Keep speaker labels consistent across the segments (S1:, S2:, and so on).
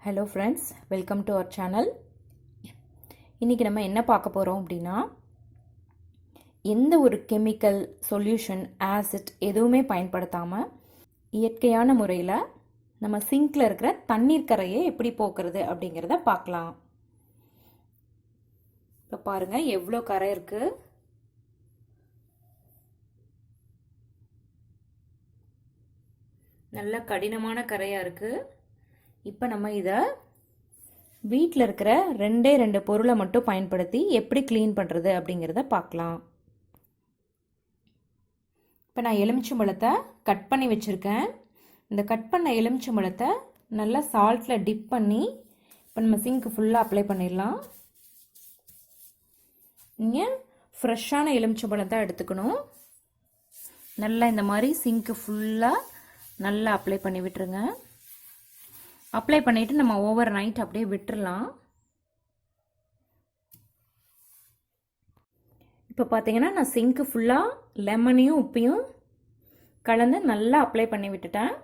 S1: Hello friends, welcome to our channel. இன்றைக்கி நம்ம என்ன பார்க்க போகிறோம் அப்படின்னா, எந்த ஒரு கெமிக்கல், சொல்யூஷன், ஆசிட் எதுவுமே பயன்படுத்தாமல் இயற்கையான முறையில் நம்ம சிங்கில் இருக்கிற தண்ணீர் கரையை எப்படி போக்குறது அப்படிங்கிறத பார்க்கலாம். இப்போ பாருங்கள் எவ்வளோ கரை இருக்குது. நல்ல கடினமான கரையாக இருக்குது. இப்போ நம்ம இதை வீட்டில் இருக்கிற ரெண்டு பொருளை மட்டும் பயன்படுத்தி எப்படி க்ளீன் பண்ணுறது அப்படிங்கிறத பார்க்கலாம். இப்போ நான் எலுமிச்சம்பழத்தை கட் பண்ணி வச்சுருக்கேன். இந்த கட் பண்ண எலுமிச்சம்பழத்தை நல்லா சால்ட்டில் டிப் பண்ணி இப்போ நம்ம சிங்க்கு ஃபுல்லாக அப்ளை பண்ணிடலாம். நீங்கள் ஃப்ரெஷ்ஷான எலுமிச்சம்பழத்தை எடுத்துக்கணும். நல்லா இந்த மாதிரி சிங்க்கு ஃபுல்லாக நல்லா அப்ளை பண்ணி விட்டுருங்க. அப்ளை பண்ணிவிட்டு நம்ம ஓவர் நைட் அப்படியே விட்டுடலாம். இப்போ பார்த்தீங்கன்னா நான் சிங்க்கு ஃபுல்லாக லெமனையும் உப்பையும் கலந்து நல்லா அப்ளை பண்ணி விட்டுட்டேன்.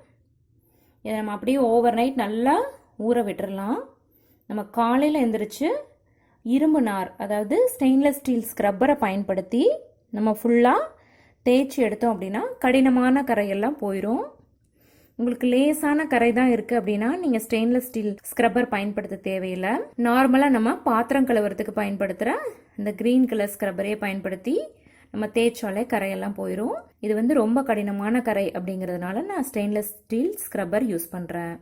S1: இதை நம்ம அப்படியே ஓவர் நைட் நல்லா ஊற விட்டுடலாம். நம்ம காலையில் எழுந்திரிச்சு இரும்பு நார், அதாவது ஸ்டெயின்லெஸ் ஸ்டீல் ஸ்க்ரப்பரை பயன்படுத்தி நம்ம ஃபுல்லாக தேய்ச்சி எடுத்தோம் அப்படின்னா கடினமான கரையெல்லாம் போயிடும். உங்களுக்கு லேசான கரை தான் இருக்குது அப்படின்னா நீங்கள் ஸ்டெயின்லெஸ் ஸ்டீல் ஸ்க்ரப்பர் பயன்படுத்த தேவையில்லை. நார்மலாக நம்ம பாத்திரம் கழுவுறதுக்கு பயன்படுத்துகிற இந்த க்ரீன் கலர் ஸ்க்ரப்பரே பயன்படுத்தி நம்ம தேய்ச்சாலே கரையெல்லாம் போயிடும். இது ரொம்ப கடினமான கரை அப்படிங்கிறதுனால நான் ஸ்டெயின்லெஸ் ஸ்டீல் ஸ்க்ரப்பர் யூஸ் பண்ணுறேன்.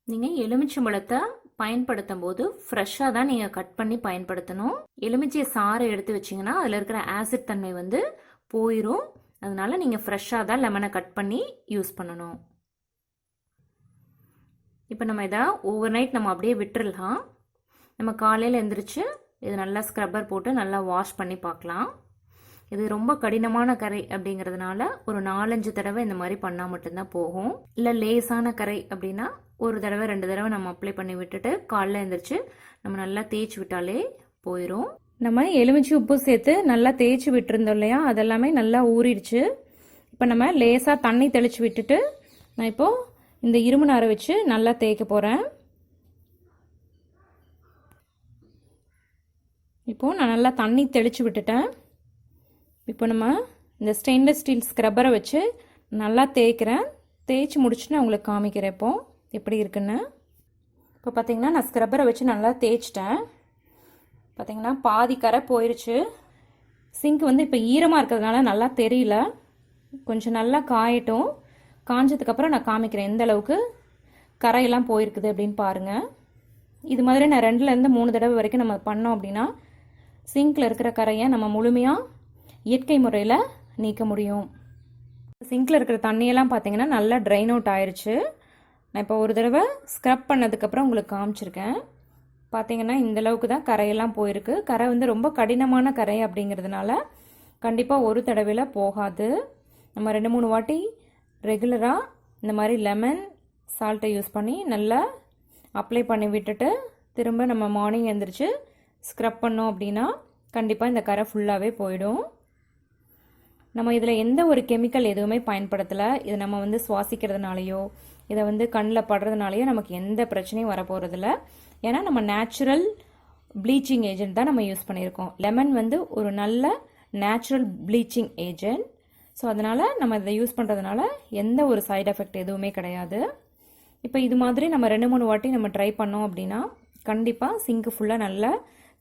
S1: நீங்கள் எலுமிச்சம்பழத்தை பயன்படுத்தும் போது ஃப்ரெஷ்ஷாக தான் நீங்கள் கட் பண்ணி பயன்படுத்தணும். எலுமிச்சை சாறை எடுத்து வச்சிங்கன்னா அதில் இருக்கிற ஆசிட் தன்மை போயிடும். அதனால நீங்கள் ஃப்ரெஷ்ஷாக தான் லெமனை கட் பண்ணி யூஸ் பண்ணணும். இப்போ நம்ம இதை ஓவர் நைட் நம்ம அப்படியே விட்டுடலாம். நம்ம காலையில் எழுந்திரிச்சு இது நல்லா ஸ்க்ரப்பர் போட்டு நல்லா வாஷ் பண்ணி பார்க்கலாம். இது ரொம்ப கடினமான கரை அப்படிங்கிறதுனால ஒரு 4-5 தடவை இந்த மாதிரி பண்ணால் மட்டும்தான் போகும். இல்லை லேசான கரை அப்படின்னா ஒரு தடவை 2 தடவை நம்ம அப்ளை பண்ணி விட்டுட்டு காலையில் எழுந்திரிச்சு நம்ம நல்லா தேய்ச்சி விட்டாலே போயிடும். நம்ம எலுமிச்சி உப்பு சேர்த்து நல்லா தேய்ச்சி விட்டுருந்தோம் இல்லையா, அதெல்லாமே நல்லா ஊறிடுச்சு. இப்போ நம்ம லேசாக தண்ணி தெளித்து விட்டுட்டு நான் இப்போது இந்த இரும்பு நாரை வச்சு நல்லா தேய்க்க போகிறேன். இப்போது நான் நல்லா தண்ணி தெளித்து விட்டுட்டேன். இப்போ நம்ம இந்த ஸ்டெயின்லெஸ் ஸ்டீல் ஸ்க்ரப்பரை வச்சு நல்லா தேய்க்கிறேன். தேய்ச்சி முடிச்சுட்டு நான் உங்களுக்கு காமிக்கிறேன் இப்போ எப்படி இருக்குன்னு. இப்போ பார்த்தீங்கன்னா நான் ஸ்க்ரப்பரை வச்சு நல்லா தேய்ச்சிட்டேன். பார்த்தீங்கன்னா பாதி கரை போயிடுச்சு. சிங்க் இப்போ ஈரமாக இருக்கிறதுனால நல்லா தெரியல. கொஞ்சம் நல்லா காயட்டும். காஞ்சதுக்கப்புறம் நான் காமிக்கிறேன் எந்த அளவுக்கு கரையெல்லாம் போயிருக்குது அப்படின்னு பாருங்கள். இது மாதிரி நான் 2-3 தடவை வரைக்கும் நம்ம பண்ணோம் அப்படின்னா சிங்கில் இருக்கிற கரையை நம்ம முழுமையாக இயற்கை முறையில் நீக்க முடியும். சிங்கில் இருக்கிற தண்ணியெல்லாம் பார்த்தீங்கன்னா நல்லா ட்ரைன் அவுட் ஆயிடுச்சு. நான் இப்போ ஒரு தடவை ஸ்க்ரப் பண்ணதுக்கப்புறம் உங்களுக்கு காமிச்சிருக்கேன். பார்த்தீங்கன்னா இந்தளவுக்கு தான் கரையெல்லாம் போயிருக்கு. கரை ரொம்ப கடினமான கரை அப்படிங்கிறதுனால கண்டிப்பாக ஒரு தடவையில் போகாது. நம்ம 2-3 வாட்டி ரெகுலராக இந்த மாதிரி லெமன் சால்ட்டை யூஸ் பண்ணி நல்லா அப்ளை பண்ணி விட்டுட்டு திரும்ப நம்ம மார்னிங் எழுந்திரிச்சு ஸ்க்ரப் பண்ணோம் அப்படின்னா கண்டிப்பாக இந்த கரை ஃபுல்லாகவே போயிடும். நம்ம இதில் எந்த ஒரு கெமிக்கல் எதுவுமே பயன்படுத்தலை. இதை நம்ம சுவாசிக்கிறதுனாலையோ இதை கண்ணில் படுறதுனாலையோ நமக்கு எந்த பிரச்சனையும் வரப்போகிறதில்ல. ஏன்னா நம்ம நேச்சுரல் ப்ளீச்சிங் ஏஜென்ட் தான் நம்ம யூஸ் பண்ணியிருக்கோம். லெமன் ஒரு நல்ல நேச்சுரல் ப்ளீச்சிங் ஏஜென்ட். ஸோ அதனால் நம்ம இதை யூஸ் பண்ணுறதுனால எந்த ஒரு சைட் எஃபெக்ட் எதுவுமே கிடையாது. இப்போ இது மாதிரி நம்ம 2-3 வாட்டி நம்ம ட்ரை பண்ணோம் அப்படின்னா கண்டிப்பாக சிங்க்கு ஃபுல்லாக நல்லா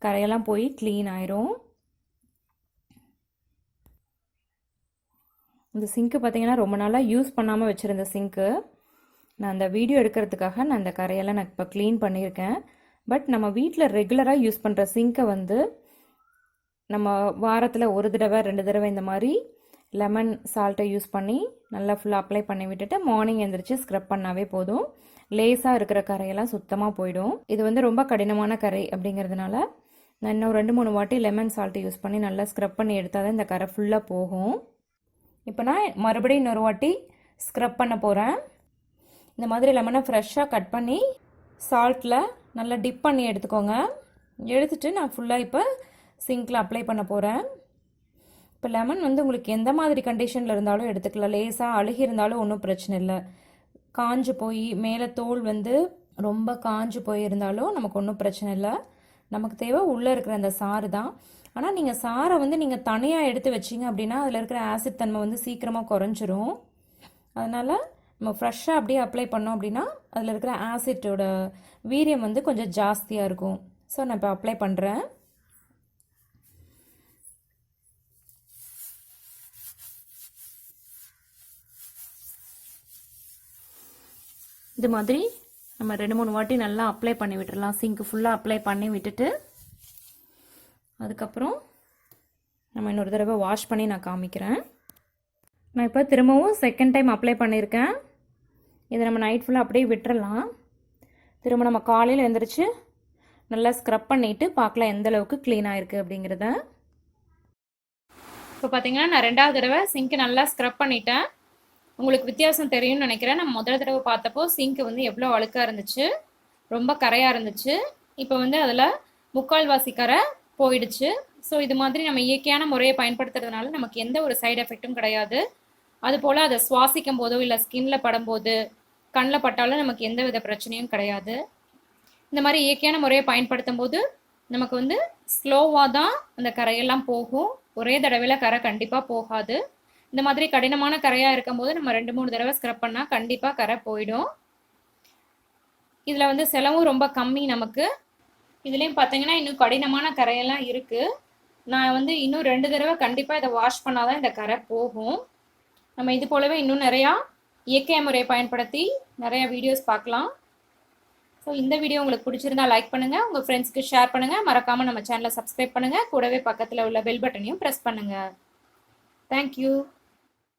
S1: கரையெல்லாம் போய் க்ளீன் ஆயிரும். இந்த சிங்க்கு பார்த்தீங்கன்னா ரொம்ப நாளாக யூஸ் பண்ணாமல் வச்சுருந்த சிங்க்கு. நான் அந்த வீடியோ எடுக்கிறதுக்காக நான் இந்த கரையெல்லாம் நான் இப்போ க்ளீன் பண்ணியிருக்கேன். பட் நம்ம வீட்டில் ரெகுலராக யூஸ் பண்ணுற சிங்க்கை நம்ம வாரத்தில் 1 தடவை 2 தடவை இந்த மாதிரி லெமன் சால்ட்டை யூஸ் பண்ணி நல்லா ஃபுல்லாக அப்ளை பண்ணி விட்டுட்டு மார்னிங் எழுந்திரிச்சு ஸ்க்ரப் பண்ணாவே போதும். லேசாக இருக்கிற கரையெல்லாம் சுத்தமாக போயிடும். இது ரொம்ப கடினமான கரை அப்படிங்கிறதுனால நான் இன்னும் 2-3 வாட்டி லெமன் சால்ட்டை யூஸ் பண்ணி நல்லா ஸ்க்ரப் பண்ணி எடுத்தால் தான் இந்த கரை ஃபுல்லாக போகும். இப்போ நான் மறுபடியும் இன்னொரு வாட்டி ஸ்க்ரப் பண்ண போகிறேன். இந்த மாதிரி லெமனை ஃப்ரெஷ்ஷாக கட் பண்ணி சால்ட்டில் நல்லா டிப் பண்ணி எடுத்துக்கோங்க. எடுத்துகிட்டு நான் ஃபுல்லாக இப்போ சிங்கில் அப்ளை பண்ண போகிறேன். இப்போ லெமன் உங்களுக்கு எந்த மாதிரி கண்டிஷனில் இருந்தாலும் எடுத்துக்கலாம். லேசாக அழுகி இருந்தாலும் ஒன்றும் பிரச்சனை இல்லை. காஞ்சு போய் மேலே தோல் ரொம்ப காஞ்சு போயிருந்தாலும் நமக்கு ஒன்றும் பிரச்சனை இல்லை. நமக்கு தேவை உள்ளே இருக்கிற அந்த சாறு தான். ஆனால் நீங்கள் சாரை வந்து நீங்கள் தனியாக எடுத்து வச்சிங்க அப்படின்னா அதில் இருக்கிற ஆசிட் தன்மை வந்து சீக்கிரமாக குறைஞ்சிரும். அதனால் நம்ம ஃப்ரெஷ்ஷாக அப்படியே அப்ளை பண்ணோம் அப்படின்னா அதில் இருக்கிற ஆசிட்டோட வீரியம் வந்து கொஞ்சம் ஜாஸ்தியாக இருக்கும். ஸோ நான் இப்போ அப்ளை பண்ணுறேன். இது மாதிரி நம்ம 2-3 வாட்டி நல்லா அப்ளை பண்ணி விட்டுடலாம். சிங்க்கு ஃபுல்லாக அப்ளை பண்ணி விட்டுட்டு அதுக்கப்புறம் நம்ம இன்னொரு தடவை வாஷ் பண்ணி நான் காமிக்கிறேன். நான் இப்போ திரும்பவும் செகண்ட் டைம் அப்ளை பண்ணியிருக்கேன். இதை நம்ம நைட் ஃபுல்லாக அப்படியே விட்டுறலாம். திரும்ப நம்ம காலையில் எழுந்திரிச்சு நல்லா ஸ்க்ரப் பண்ணிவிட்டு பார்க்கலாம் எந்த அளவுக்கு க்ளீன் ஆகிருக்கு அப்படிங்கிறத. இப்போ பார்த்தீங்கன்னா நான் 2வது தடவை சிங்க்கு நல்லா ஸ்க்ரப் பண்ணிட்டேன். உங்களுக்கு வித்தியாசம் தெரியும்னு நினைக்கிறேன். நம்ம முதல் தடவை பார்த்தப்போ சிங்க்கு வந்து எவ்வளோ அழுக்காக இருந்துச்சு, ரொம்ப கரையாக இருந்துச்சு. இப்போ வந்து அதில் 3/4 கரை போயிடுச்சு. ஸோ இது மாதிரி நம்ம இயற்கையான முறையை பயன்படுத்துறதுனால நமக்கு எந்த ஒரு சைடு எஃபெக்ட்டும் கிடையாது. அதுபோல் அதை சுவாசிக்கும் போதோ இல்லை ஸ்கின்ல படும்போது கண்ணில் பட்டாலும் நமக்கு எந்த வித பிரச்சனையும் கிடையாது. இந்த மாதிரி இயற்கையான முறையை பயன்படுத்தும் போது நமக்கு வந்து ஸ்லோவாக தான் அந்த கரையெல்லாம் போகும். ஒரே தடவையில் கரை கண்டிப்பாக போகாது. இந்த மாதிரி கடினமான கரையாக இருக்கும்போது நம்ம 2-3 தடவை ஸ்க்ரப் பண்ணால் கண்டிப்பாக கரை போயிடும். இதில் வந்து செலவும் ரொம்ப கம்மி நமக்கு. இதுலேயும் பார்த்தீங்கன்னா இன்னும் கடினமான கரையெல்லாம் இருக்குது. நான் வந்து இன்னும் 2 தடவை கண்டிப்பாக இதை வாஷ் பண்ணாதான் இந்த கரை போகும். நம்ம இது போலவே இன்னும் நிறையா இயற்கை முறையை பயன்படுத்தி நிறைய வீடியோஸ் பார்க்கலாம். ஸோ இந்த வீடியோ உங்களுக்கு பிடிச்சிருந்தா லைக் பண்ணுங்கள், உங்கள் ஃப்ரெண்ட்ஸ்க்கு ஷேர் பண்ணுங்கள், மறக்காமல் நம்ம சேனலை சப்ஸ்கிரைப் பண்ணுங்கள், கூடவே பக்கத்தில் உள்ள பெல் பட்டனையும் ப்ரெஸ் பண்ணுங்கள். தேங்க்யூ.